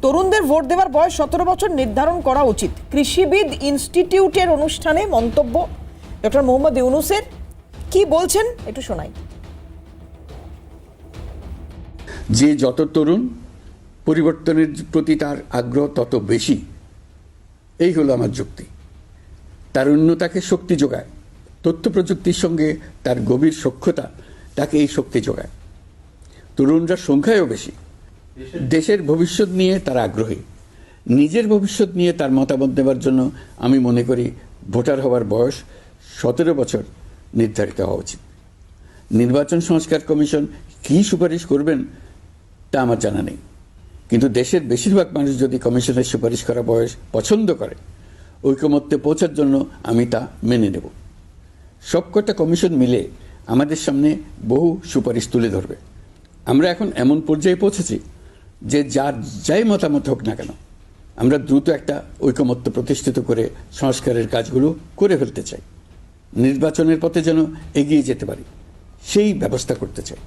তরুণদের ভোট দেওয়ার বয়স 17 বছর নির্ধারণ করা উচিত, কৃষিবিদ ইনস্টিটিউটের অনুষ্ঠানে মন্তব্য ডক্টর মোহাম্মদ ইউনূসের। কি বলছেন একটু শোনাই। যে যত তরুণ, পরিবর্তনের প্রতি তার আগ্রহ তত বেশি, এই হলো আমার যুক্তি। তারুণ্য তাকে শক্তি যোগায়, তথ্য প্রযুক্তির সঙ্গে তার গভীর সখ্যতা তাকে এই শক্তি যোগায়। তরুণরা সংখ্যায়ও বেশি, দেশের ভবিষ্যৎ নিয়ে তারা আগ্রহী। নিজের ভবিষ্যৎ নিয়ে তার মতামত দেওয়ার জন্য আমি মনে করি ভোটার হওয়ার বয়স 17 বছর নির্ধারিত হওয়া উচিত। নির্বাচন সংস্কার কমিশন কী সুপারিশ করবেন তা আমার জানা নেই, কিন্তু দেশের বেশিরভাগ মানুষ যদি কমিশনের সুপারিশ করা বয়স পছন্দ করে, ঐকমত্যে পৌঁছার জন্য আমি তা মেনে নেব। সবকটা কমিশন মিলে আমাদের সামনে বহু সুপারিশ তুলে ধরবে। আমরা এখন এমন পর্যায়ে পৌঁছেছি যে যাই মতামত হোক না কেন, আমরা দ্রুত একটা ঐকমত্য প্রতিষ্ঠিত করে সংস্কারের কাজগুলো করে ফেলতে চাই। নির্বাচনের পথে যেন এগিয়ে যেতে পারি, সেই ব্যবস্থা করতে চাই।